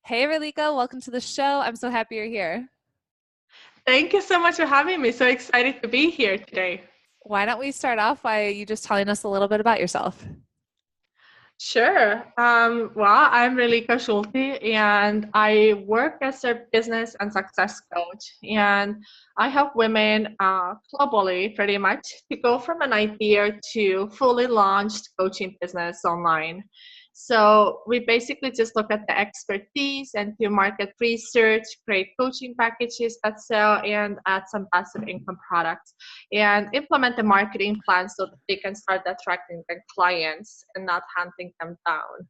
Hey, Reelika, welcome to the show. I'm so happy you're here. Thank you so much for having me. So excited to be here today. Why don't we start off by you just telling us a little bit about yourself? Sure. I'm Reelika Schulte and I work as a business and success coach. And I help women globally pretty much to go from an idea to fully launched coaching business online. So we basically just look at the expertise and do market research, create coaching packages that sell, and add some passive income products and implement the marketing plan so that they can start attracting the clients and not hunting them down.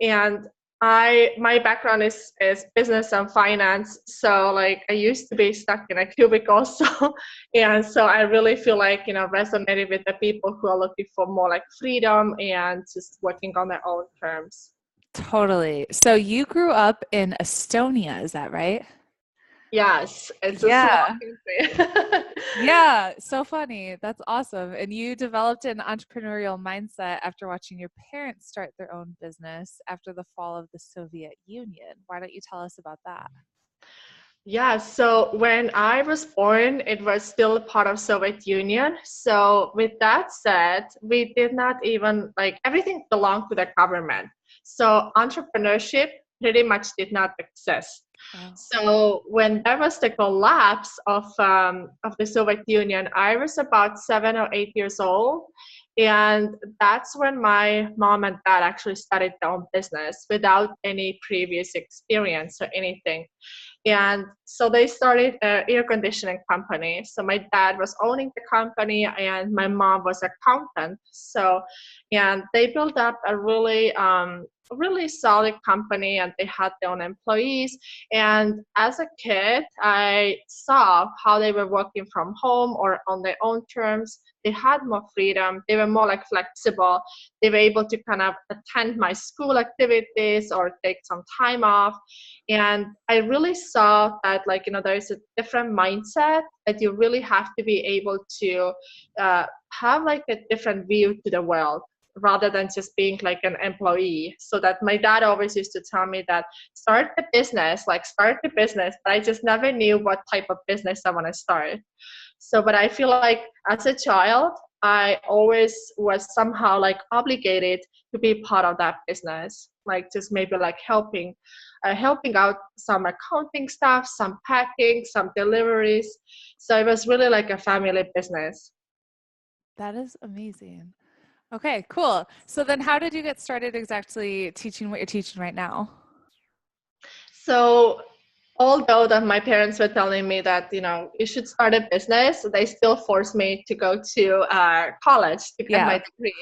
And my background is business and finance. So like I used to be stuck in a cubicle. So and so I really feel like, resonated with the people who are looking for more like freedom and just working on their own terms. Totally. So you grew up in Estonia, is that right? Yes, it's a small Yeah. country. Yeah, so funny. That's awesome. And you developed an entrepreneurial mindset after watching your parents start their own business after the fall of the Soviet Union. Why don't you tell us about that? Yeah, so when I was born, it was still part of Soviet Union. So with that said, we did not even like everything belonged to the government. So entrepreneurship pretty much did not exist. Wow. So when there was the collapse of the Soviet Union, I was about 7 or 8 years old, and that's when my mom and dad actually started their own business without any previous experience or anything. And so they started an air conditioning company. So my dad was owning the company and my mom was accountant. So, and they built up a really solid company and they had their own employees. And as a kid, I saw how they were working from home or on their own terms. They had more freedom. They were more like flexible. They were able to kind of attend my school activities or take some time off. And I really saw that, like, there's a different mindset that you really have to be able to have like a different view to the world rather than just being like an employee. So that my dad always used to tell me that start the business, but I just never knew what type of business I want to start. So, but I feel like as a child, I always was somehow like obligated to be part of that business, like just maybe like helping out some accounting stuff, some packing, some deliveries. So it was really like a family business. That is amazing. Okay, cool. So then how did you get started exactly teaching what you're teaching right now? So although that my parents were telling me that you should start a business, they still forced me to go to college to get Yeah. my degree.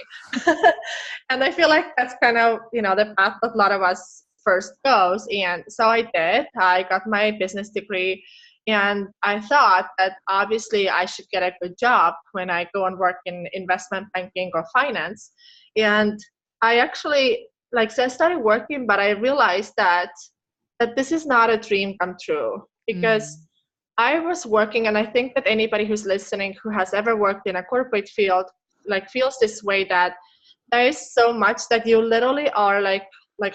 And I feel like that's kind of the path that a lot of us first goes. And so I did. I got my business degree, and I thought that obviously I should get a good job when I go and work in investment banking or finance. And I actually like so I started working, but I realized that this is not a dream come true because Mm. I was working, and I think that anybody who's listening who has ever worked in a corporate field like feels this way, that there is so much that you literally are like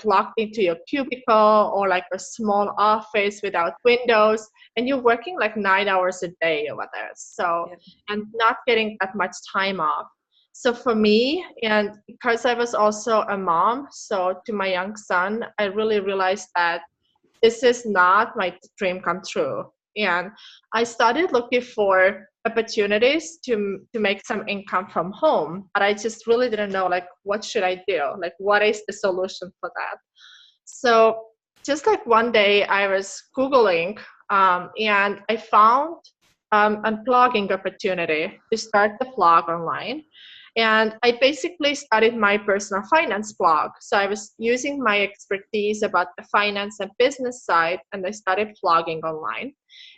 locked into your cubicle or like a small office without windows, and you're working like 9 hours a day over there. So Yep. and not getting that much time off. So for me, and because I was also a mom, so to my young son, I really realized that this is not my dream come true. And I started looking for opportunities to make some income from home, but I just really didn't know like what should I do? Like what is the solution for that? So just like one day I was Googling and I found a blogging opportunity to start the blog online. And I basically started my personal finance blog. So I was using my expertise about the finance and business side, and I started blogging online.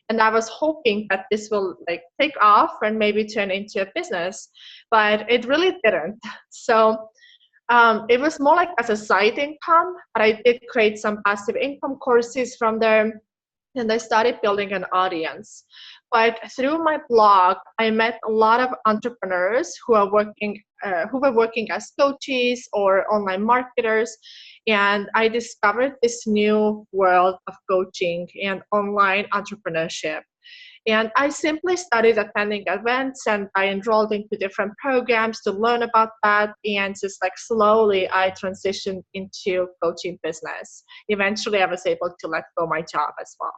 And I was hoping that this will like take off and maybe turn into a business, but it really didn't. So it was more like as a side income, but I did create some passive income courses from there, and I started building an audience. But through my blog, I met a lot of entrepreneurs who were working as coaches or online marketers, and I discovered this new world of coaching and online entrepreneurship. And I simply started attending events and I enrolled into different programs to learn about that. And just like slowly, I transitioned into coaching business. Eventually, I was able to let go my job as well.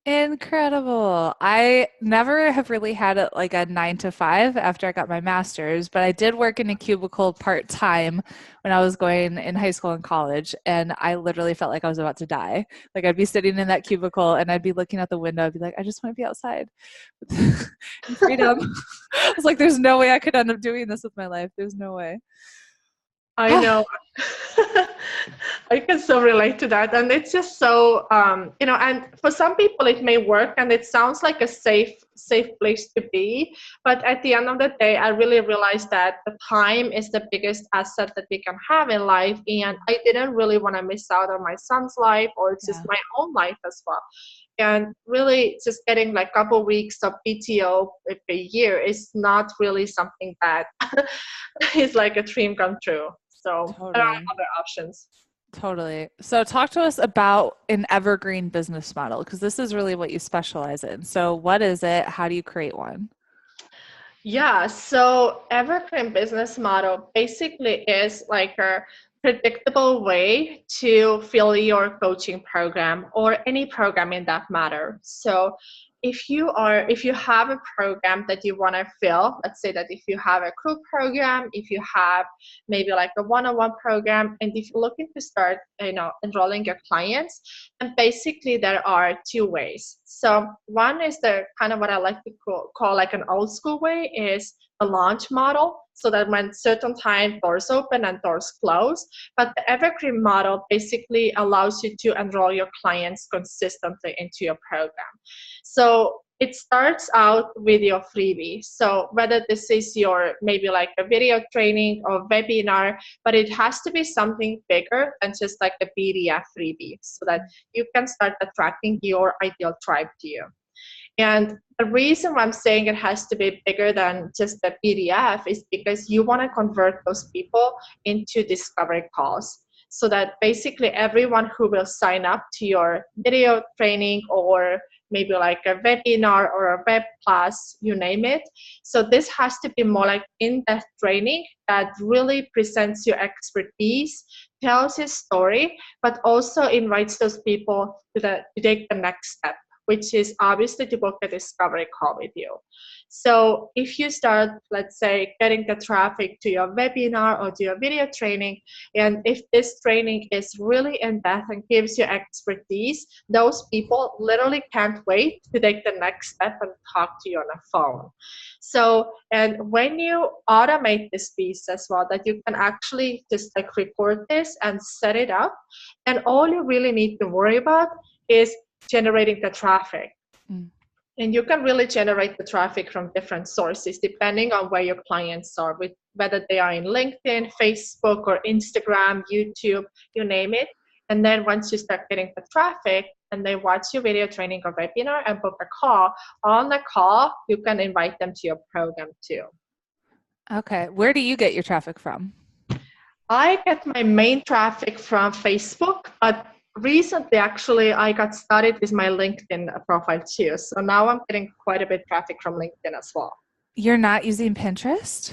Incredible. I never have really had like a 9 to 5 after I got my master's, but I did work in a cubicle part time when I was going in high school and college, and I literally felt like I was about to die. Like I'd be sitting in that cubicle and I'd be looking out the window. I'd be like, I just want to be outside in freedom. I was like, there's no way I could end up doing this with my life. There's no way. I know. I can so relate to that. And it's just so, and for some people it may work and it sounds like a safe place to be. But at the end of the day, I really realized that the time is the biggest asset that we can have in life. And I didn't really want to miss out on my son's life or just Yeah, my own life as well. And really just getting like a couple weeks of PTO a year is not really something that is like a dream come true. So there are totally. other options. Totally. So, talk to us about an evergreen business model because this is really what you specialize in. So, what is it? How do you create one? Yeah, so evergreen business model basically is like a predictable way to fill your coaching program or any program in that matter. So if you have a program that you want to fill, let's say that if you have a group program, if you have maybe like a one-on-one program, and if you're looking to start, enrolling your clients, and basically there are two ways. So one is the kind of what I like to call like an old school way is a launch model. So that when certain time doors open and doors close, but the evergreen model basically allows you to enroll your clients consistently into your program. So it starts out with your freebie. So whether this is your maybe like a video training or webinar, but it has to be something bigger than just like a PDF freebie so that you can start attracting your ideal tribe to you. And the reason why I'm saying it has to be bigger than just a PDF is because you want to convert those people into discovery calls. So that basically everyone who will sign up to your video training or maybe like a webinar or a web class, you name it. So this has to be more like in-depth training that really presents your expertise, tells his story, but also invites those people to take the next step, which is obviously to book a discovery call with you. So if you start, let's say, getting the traffic to your webinar or to your video training, and if this training is really in depth and gives you expertise, those people literally can't wait to take the next step and talk to you on the phone. So, and when you automate this piece as well, that you can actually just like record this and set it up, and all you really need to worry about is generating the traffic. Mm. And you can really generate the traffic from different sources depending on where your clients are, with whether they are in LinkedIn, Facebook, or Instagram, YouTube, you name it. And then once you start getting the traffic and they watch your video training or webinar and book a call, on the call, you can invite them to your program too. Okay. Where do you get your traffic from? I get my main traffic from Facebook, but recently actually I got started with my LinkedIn profile too. So now I'm getting quite a bit of traffic from LinkedIn as well. You're not using Pinterest?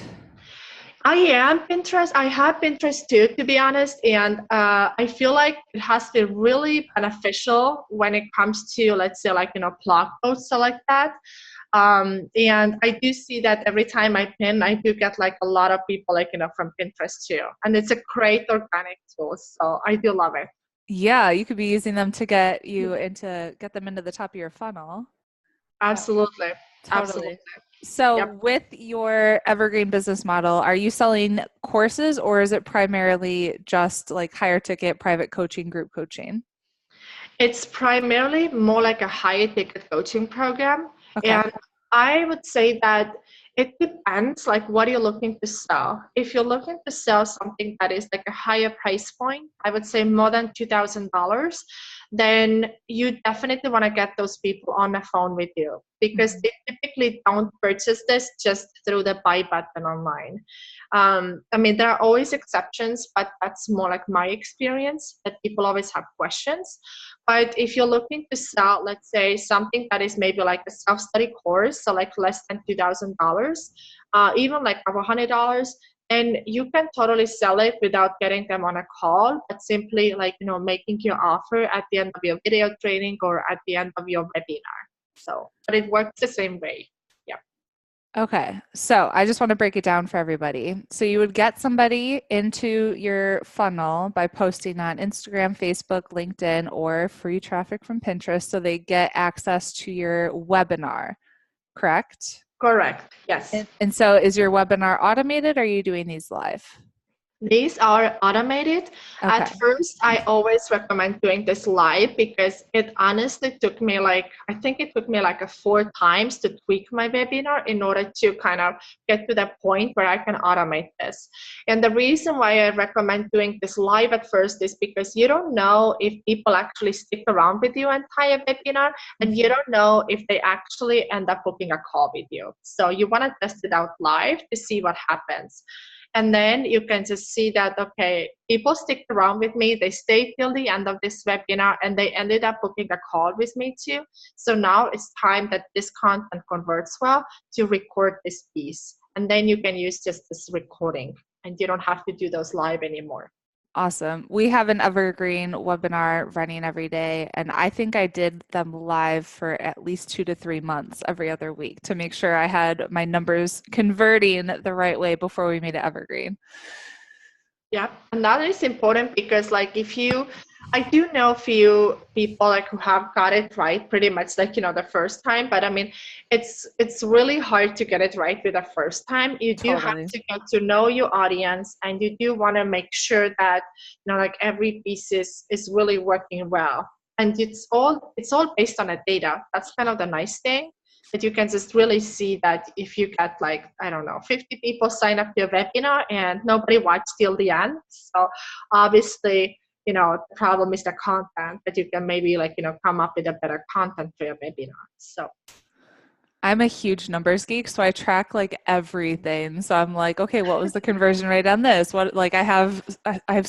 I am Pinterest. I have Pinterest too, to be honest. And I feel like it has been really beneficial when it comes to, let's say, like, blog posts or like that. And I do see that every time I pin, I do get like a lot of people like, from Pinterest too. And it's a great organic tool. So I do love it. Yeah, you could be using them to get them into the top of your funnel. Yeah, Absolutely. Absolutely. totally. So, Yep. with your evergreen business model, are you selling courses or is it primarily just like higher ticket private coaching, group coaching? It's primarily more like a higher ticket coaching program. Okay. And I would say that it depends like what you're looking to sell. If you're looking to sell something that is like a higher price point, I would say more than $2,000, then you definitely want to get those people on the phone with you. because Mhm. they typically don't purchase this just through the buy button online. I mean, there are always exceptions, but that's more like my experience, that people always have questions. But if you're looking to sell, let's say, something that is maybe like a self-study course, so like less than $2,000, even like $100, and you can totally sell it without getting them on a call, but simply like, making your offer at the end of your video training or at the end of your webinar. So, but it works the same way. Yeah. Okay, so I just want to break it down for everybody. So you would get somebody into your funnel by posting on Instagram, Facebook, LinkedIn, or free traffic from Pinterest so they get access to your webinar, correct? Correct. Yes. And so is your webinar automated or are you doing these live? These are automated. At Okay, first, I always recommend doing this live because it honestly took me I think it took me like 4 times to tweak my webinar in order to kind of get to the point where I can automate this. And the reason why I recommend doing this live at first is because you don't know if people actually stick around with your entire webinar, and you Mhm. don't know if they actually end up booking a call with you. So you want to test it out live to see what happens. And then you can just see that, okay, people stick around with me, they stay till the end of this webinar, and they ended up booking a call with me too. So now it's time that this content converts well to record this piece. And then you can use just this recording and you don't have to do those live anymore. Awesome. We have an evergreen webinar running every day, and I think I did them live for at least 2 to 3 months every other week to make sure I had my numbers converting the right way before we made it evergreen. Yeah, and that is important because I do know a few people like who have got it right pretty much like the first time, but I mean, it's really hard to get it right with the first time. You do have Totally. to get to know your audience, and you do want to make sure that like every piece is really working well. And it's all based on the data. That's kind of the nice thing, that you can just really see that if you get like, I don't know, 50 people sign up to your webinar and nobody watched till the end. So obviously, the problem is the content, that you can maybe come up with a better content for your webinar. So I'm a huge numbers geek, so I track like everything. So I'm like, okay, what was the conversion rate on this? What like I have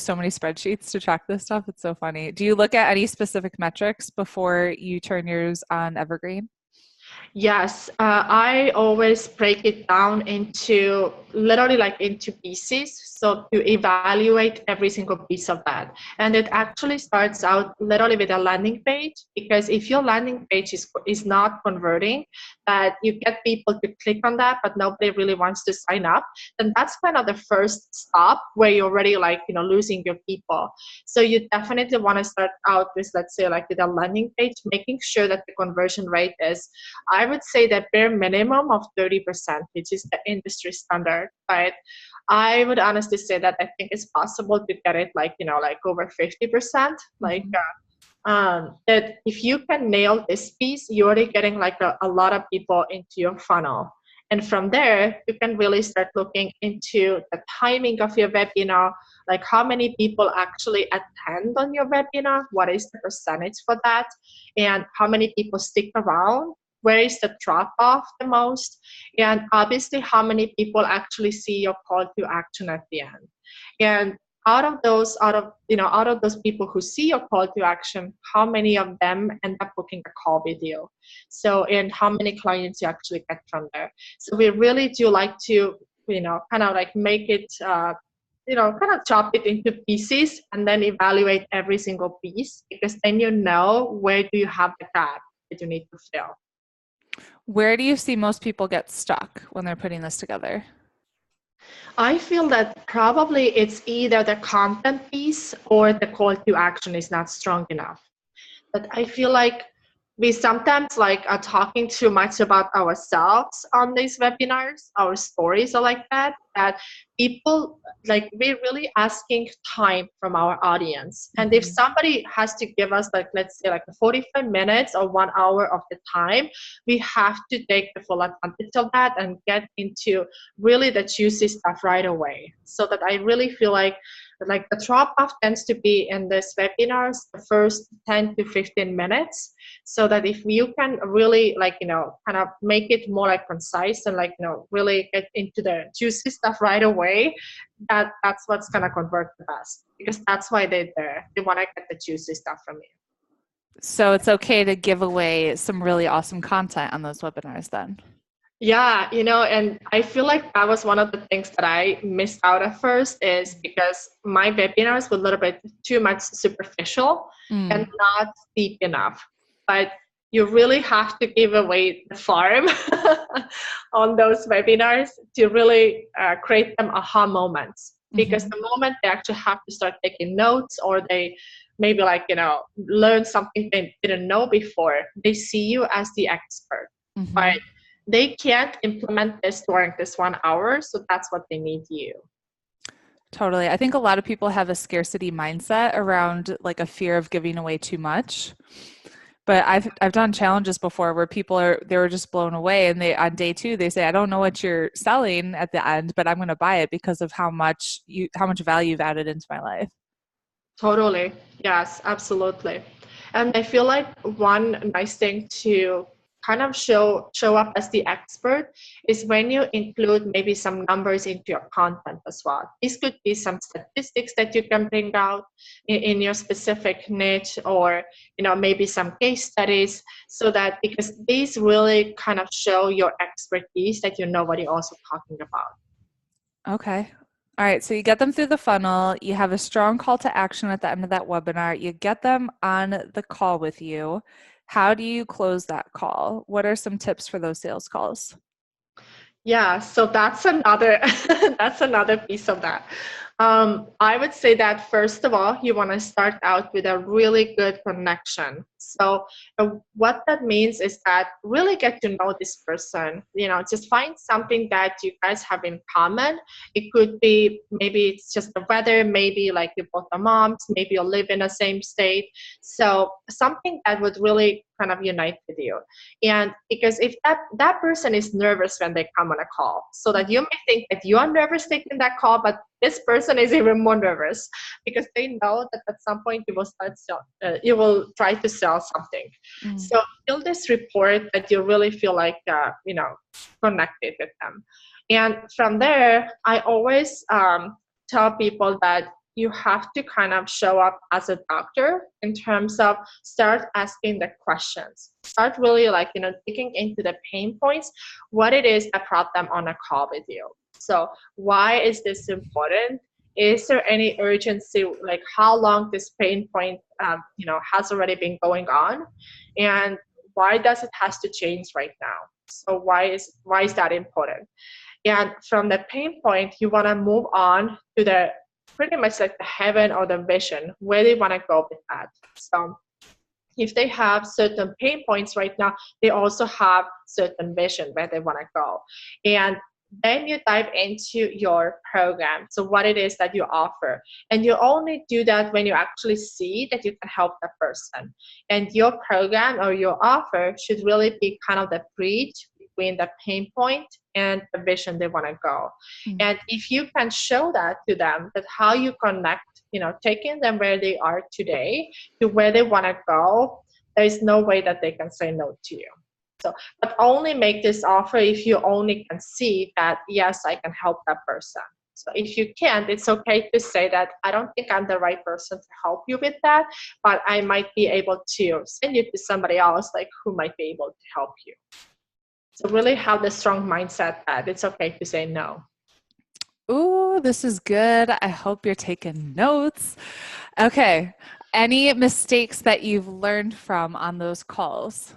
so many spreadsheets to track this stuff. It's so funny. Do you look at any specific metrics before you turn yours on evergreen? yes, I always break it down into literally like into pieces. So to evaluate every single piece of that. And it actually starts out literally with a landing page, because if your landing page is not converting, that you get people to click on that, but nobody really wants to sign up, then that's kind of the first stop where you're already losing your people. So you definitely want to start out with, let's say, like with a landing page, making sure that the conversion rate is, I would say, the bare minimum of 30%, which is the industry standard. But I would honestly say that I think it's possible to get it like over 50%. Mhm. That if you can nail this piece, you're already getting like a lot of people into your funnel. And from there, you can really start looking into the timing of your webinar, like how many people actually attend on your webinar, what is the percentage for that, and how many people stick around, where is the drop off the most, and obviously how many people actually see your call to action at the end. And out of those people who see your call to action, how many of them end up booking a call with you? So, and how many clients you actually get from there? So we really do like to kind of like make it kind of chop it into pieces and then evaluate every single piece, because then you know where do you have the gap that you need to fill. Where do you see most people get stuck when they're putting this together? I feel that probably it's either the content piece or the call to action is not strong enough. But I feel like we sometimes are talking too much about ourselves on these webinars, our stories are like that, that people we're really asking time from our audience. And if Mhm. somebody has to give us let's say 45 minutes or 1 hour of the time, we have to take the full advantage of that and get into really the juicy stuff right away. So that I really feel like like the drop off tends to be in this webinars the first 10 to 15 minutes, so that if you can really like kind of make it more like concise and like really get into the juicy stuff right away, that's what's gonna convert the best, because that's why they're there. They want to get the juicy stuff from you. So it's okay to give away some really awesome content on those webinars then. Yeah, and I feel like that was one of the things that I missed out at first, is because my webinars were a little bit too much superficial and not deep enough. But you really have to give away the farm on those webinars to really create them aha moments. Because the moment they actually have to start taking notes, or they maybe like, learn something they didn't know before, they see you as the expert. But they can't implement this during this 1 hour, so that's what they need you. Totally. I think a lot of people have a scarcity mindset around like a fear of giving away too much. But I've done challenges before where they were just blown away, and they on day 2 they say, I don't know what you're selling at the end, but I'm going to buy it because of how much value you've added into my life. Totally. Yes, absolutely. And I feel like one nice thing to kind of show up as the expert is when you include maybe some numbers into your content as well. This could be some statistics that you can bring out in your specific niche, or maybe some case studies, so that because these really kind of show your expertise, that you know what you're also talking about. Okay. All right. So you get them through the funnel. You have a strong call to action at the end of that webinar. You get them on the call with you. How do you close that call? What are some tips for those sales calls? Yeah, so that's another that's another piece of that. I would say that first of all, you want to start out with a really good connection. So what that means is that really get to know this person. Just find something that you guys have in common. It could be maybe it's just the weather, maybe like you both are moms, maybe you live in the same state. So something that would really kind of unite with you. And because if that person is nervous when they come on a call, so that you may think that you are nervous taking that call, but this person is even more nervous because they know that at some point you will try to sell something. So build this rapport that you really feel like connected with them. And from there, I always tell people that you have to kind of show up as a doctor in terms of start asking the questions. Start really digging into the pain points, what it is that brought them on a call with you. So why is this important? Is there any urgency? Like how long this pain point has already been going on, and why does it has to change right now? So why is that important? And from the pain point, you want to move on to the pretty much like the heaven or the vision, where they want to go with that. So if they have certain pain points right now, they also have certain vision where they want to go. And then you dive into your program. So what it is that you offer. And you only do that when you actually see that you can help the person. And your program or your offer should really be kind of the bridge between the pain point and the vision they want to go. And if you can show that to them, that how you connect, taking them where they are today to where they want to go, there is no way that they can say no to you. So, but only make this offer if you only can see that, yes, I can help that person. So if you can't, it's okay to say that I don't think I'm the right person to help you with that, but I might be able to send you to somebody else like who might be able to help you. So really have the strong mindset that it's okay to say no. Ooh, this is good. I hope you're taking notes. Okay. Any mistakes that you've learned from on those calls?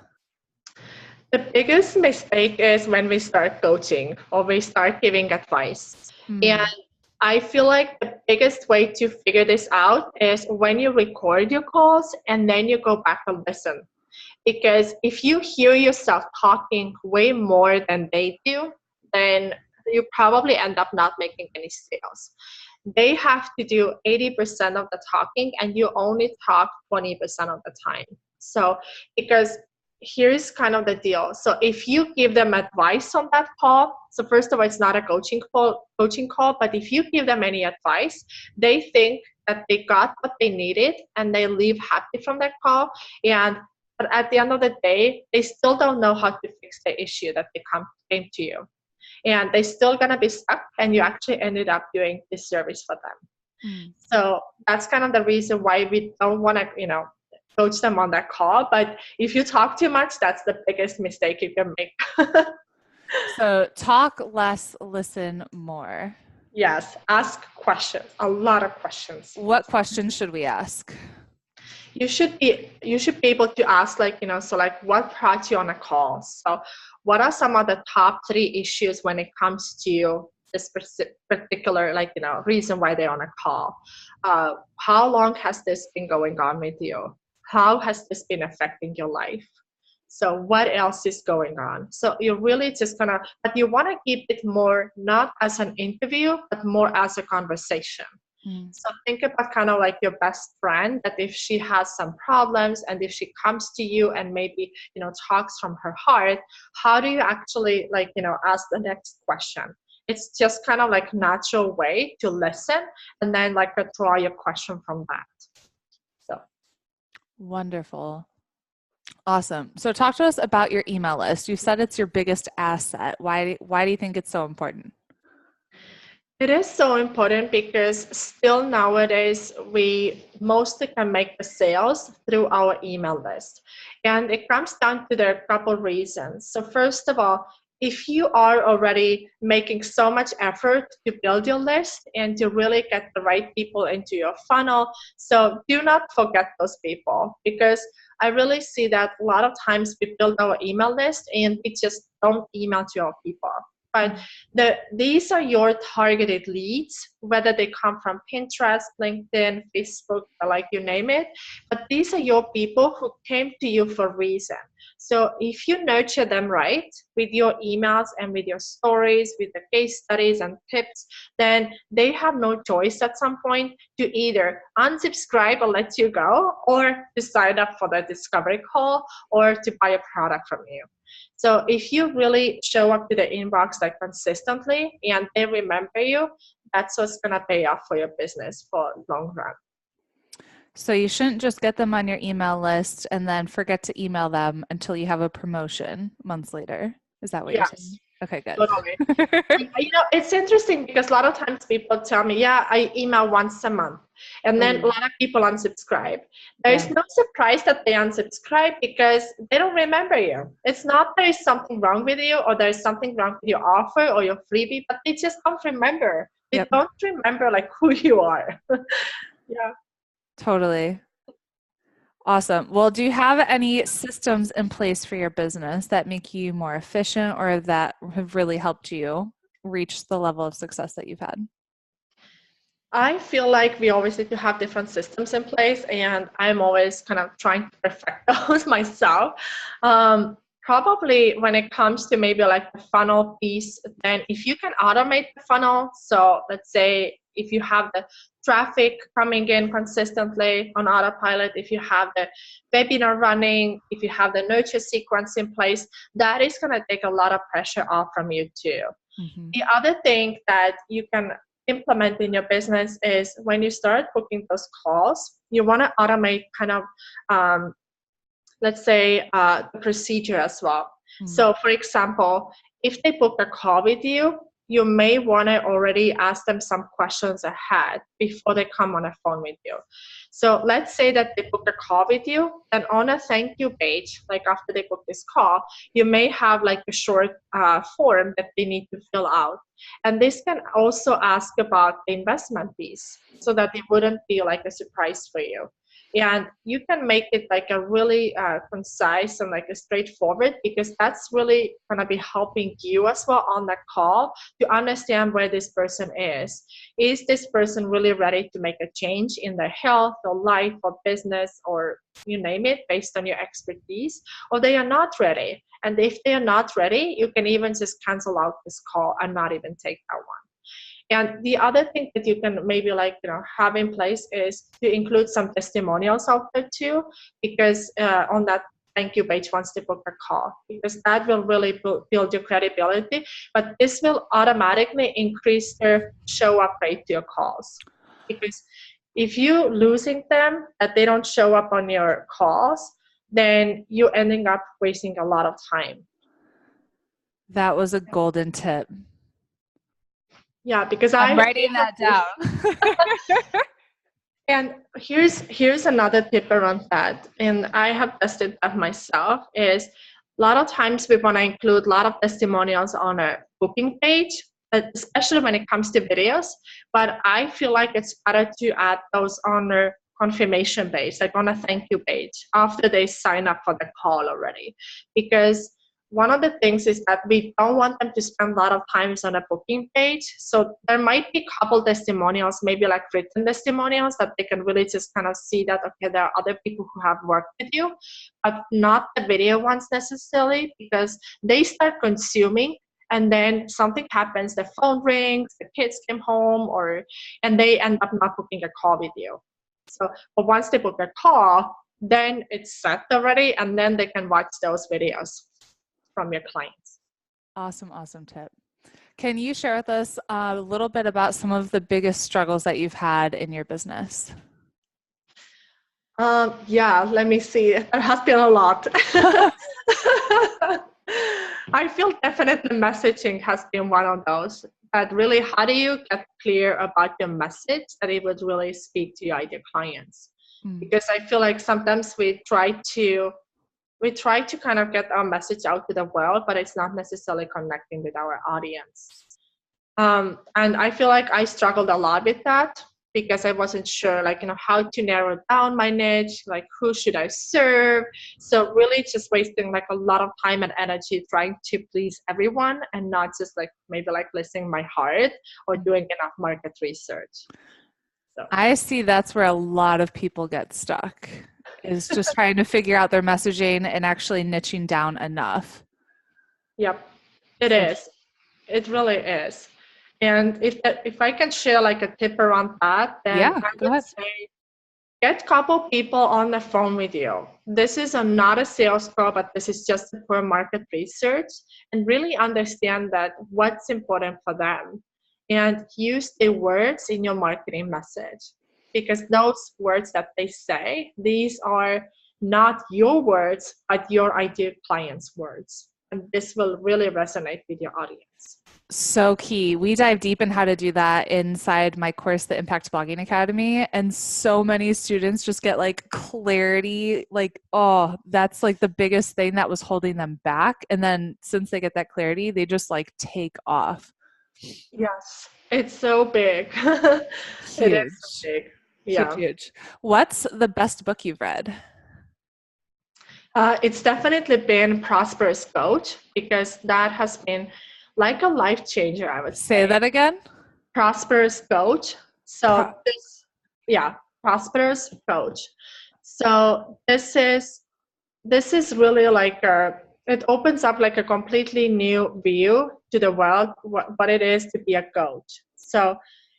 The biggest mistake is when we start coaching or we start giving advice. And I feel like the biggest way to figure this out is when you record your calls and then you go back and listen. Because if you hear yourself talking way more than they do, then you probably end up not making any sales. They have to do 80% of the talking and you only talk 20% of the time. So because here's kind of the deal. So if you give them advice on that call, so first of all, it's not a coaching call, but if you give them any advice, they think that they got what they needed and they leave happy from that call. And but at the end of the day, they still don't know how to fix the issue that came to you. And they're still gonna be stuck, and you actually ended up doing this service for them. Mm. So that's kind of the reason why we don't want to, coach them on that call. But if you talk too much, that's the biggest mistake you can make. So talk less, listen more. Yes, ask questions, a lot of questions. What questions should we ask? You should be able to ask, so like, what brought you on a call? So what are some of the top 3 issues when it comes to this particular reason why they're on a call? How long has this been going on with you? How has this been affecting your life? So what else is going on? So you're really just but you want to keep it more not as an interview, but more as a conversation. So think about kind of like your best friend, that if she has some problems and if she comes to you and maybe, talks from her heart, how do you actually ask the next question? It's just kind of like natural way to listen and then draw your question from that. So. Wonderful. Awesome. So talk to us about your email list. You said it's your biggest asset. Why do you think it's so important? It is so important because still nowadays we mostly can make the sales through our email list. And it comes down to there are a couple reasons. So first of all, if you are already making so much effort to build your list and to really get the right people into your funnel, so do not forget those people, because I really see that a lot of times we build our email list and we just don't email to our people. But these are your targeted leads, whether they come from Pinterest, LinkedIn, Facebook, like you name it. But these are your people who came to you for a reason. So if you nurture them right with your emails and with your stories, with the case studies and tips, then they have no choice at some point to either unsubscribe or let you go, or to sign up for the discovery call, or to buy a product from you. So if you really show up to the inbox consistently and they remember you, that's what's going to pay off for your business for long run. So you shouldn't just get them on your email list and then forget to email them until you have a promotion months later. Is that what you're saying? Okay, good. Totally. It's interesting because a lot of times people tell me, yeah, I email once a month. And then a lot of people unsubscribe. There's no surprise that they unsubscribe because they don't remember you. It's not there's something wrong with you or there's something wrong with your offer or your freebie, but they just don't remember. They don't remember who you are. Yeah. Totally. Awesome. Well, do you have any systems in place for your business that make you more efficient or that have really helped you reach the level of success that you've had? I feel like we always need to have different systems in place, and I'm always kind of trying to perfect those myself. Probably when it comes to maybe the funnel piece, then if you can automate the funnel, so let's say if you have the traffic coming in consistently on autopilot, if you have the webinar running, if you have the nurture sequence in place, that is going to take a lot of pressure off from you too. Mm-hmm. The other thing that you can implement in your business is when you start booking those calls, you want to automate kind of let's say the procedure as well. So for example, if they book a call with you, you may want to already ask them some questions ahead before they come on a phone with you. So let's say that they book a call with you, and on a thank you page, after they book this call, you may have a short form that they need to fill out. And this can also ask about the investment piece so that it wouldn't be a surprise for you. And you can make it a really concise and a straightforward, because that's really going to be helping you as well on that call to understand where this person is. Is this person really ready to make a change in their health or life or business or you name it based on your expertise, or they are not ready? And if they are not ready, you can even just cancel out this call and not even take that one. And the other thing that you can maybe have in place is to include some testimonials out there too, because on that thank you page once they book a call, because that will really build your credibility. But this will automatically increase their show up rate to your calls. Because if you losing them, that they don't show up on your calls, then you're ending up wasting a lot of time. That was a golden tip. Yeah, because I'm I writing that down. and here's another tip around that, and I have tested that myself, is a lot of times we want to include a lot of testimonials on a booking page, especially when it comes to videos, but I feel like it's better to add those on a confirmation page, like on a thank you page after they sign up for the call already. Because one of the things is that we don't want them to spend a lot of time on a booking page. So there might be a couple testimonials, maybe like written testimonials, that they can really just kind of see that, okay, there are other people who have worked with you, but not the video ones necessarily, because they start consuming and then something happens, the phone rings, the kids came home, and they end up not booking a call with you. So, but once they book a call, then it's set already, and then they can watch those videos from your clients. Awesome tip. Can you share with us a little bit about some of the biggest struggles that you've had in your business? Yeah, let me see. There has been a lot. I feel definitely messaging has been one of those. But really, how do you get clear about your message that it would really speak to your ideal clients? Because I feel like sometimes we try to kind of get our message out to the world, but it's not necessarily connecting with our audience. And I feel like I struggled a lot with that, because I wasn't sure, like, how to narrow down my niche, like who should I serve. So really just wasting like a lot of time and energy trying to please everyone, and not just like maybe like listening my heart or doing enough market research. So I see that's where a lot of people get stuck, is just trying to figure out their messaging and actually niching down enough. yep, it is. It really is. And if I can share like a tip around that, then Yeah, I go would ahead. say get a couple people on the phone with you. This is not a sales call, but this is just for market research, and really understand that what's important for them, and use the words in your marketing message, because those words that they say, these are not your words, but your ideal client's words. And this will really resonate with your audience. So key. We dive deep in how to do that inside my course, the Impact Blogging Academy. And so many students just get like clarity, like, oh, that's like the biggest thing that was holding them back. And then since they get that clarity, they just like take off. Yes, it's so big. It is so Huge. big. Huge, Yeah. huge. What's the best book you've read? It's definitely been Prosperous Coach, because that has been like a life changer, I would Say say. that again. Prosperous Coach. Pro- So yeah, Prosperous Coach. So this is really like it opens up like a completely new view to the world, what it is to be a coach. So,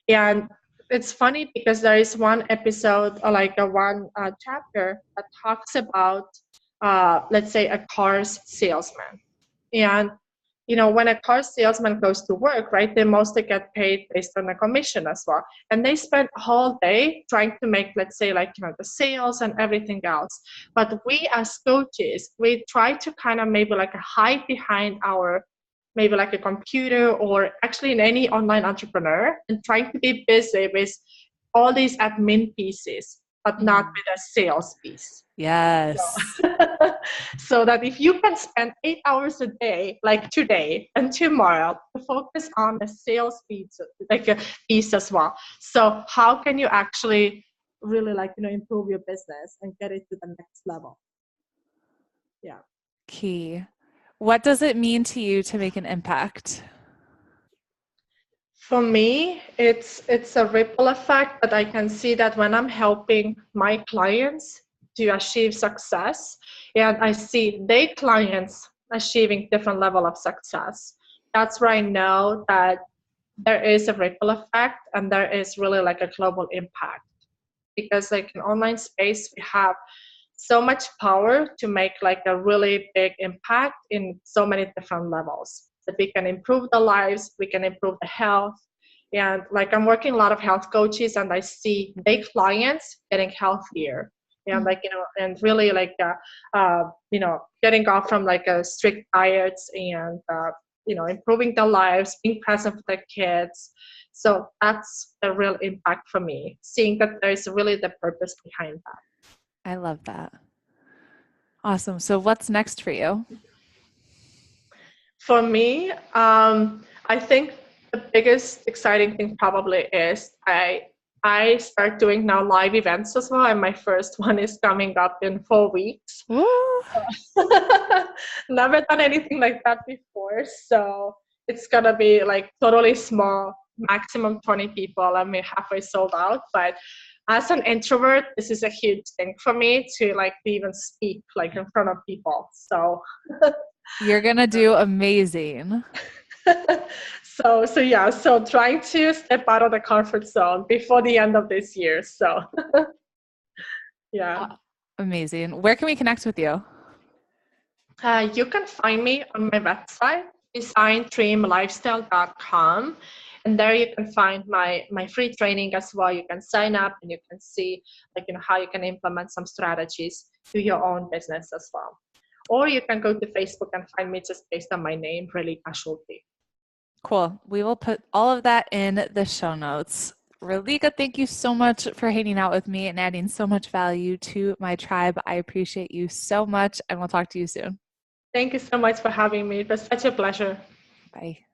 and it's funny because there is one episode, or like a one chapter that talks about, let's say, a car's salesman. And when a car salesman goes to work, right, they mostly get paid based on a commission as well. And they spend a whole day trying to make, let's say, like, the sales and everything else. But we as coaches, we try to kind of maybe like hide behind our, maybe like a computer, or actually in any online entrepreneur, and trying to be busy with all these admin pieces, but not with a sales piece. Yes. So that if you can spend 8 hours a day, like today and tomorrow, to focus on the sales piece, like a piece as well. So how can you actually really like, improve your business and get it to the next level? Yeah. Key. What does it mean to you to make an impact? For me, it's a ripple effect, but I can see that when I'm helping my clients to achieve success, and I see their clients achieving different level of success, that's where I know that there is a ripple effect, and there is really like a global impact. Because like in online space, we have so much power to make like a really big impact in so many different levels. That we can improve the lives, we can improve the health. And like I'm working a lot of health coaches and I see their clients getting healthier and like, and really like, getting off from like a strict diets and, improving their lives, being present for their kids. So that's the real impact for me, seeing that there's really the purpose behind that. I love that. Awesome. So what's next for you? For me, I think the biggest exciting thing probably is I start doing now live events as well, and my first one is coming up in 4 weeks. Woo! Never done anything like that before, so it's gonna be like totally small, maximum 20 people. I'm halfway sold out, but as an introvert, this is a huge thing for me to like even speak like in front of people. So You're going to do amazing. so trying to step out of the comfort zone before the end of this year. So yeah. Amazing. Where can we connect with you? You can find me on my website, designdreamlifestyle.com. And there you can find my free training as well. You can sign up and you can see how you can implement some strategies to your own business as well. Or you can go to Facebook and find me just based on my name, Reelika Schulte. Cool. We will put all of that in the show notes. Reelika, thank you so much for hanging out with me and adding so much value to my tribe. I appreciate you so much, and we'll talk to you soon. Thank you so much for having me. It was such a pleasure. Bye.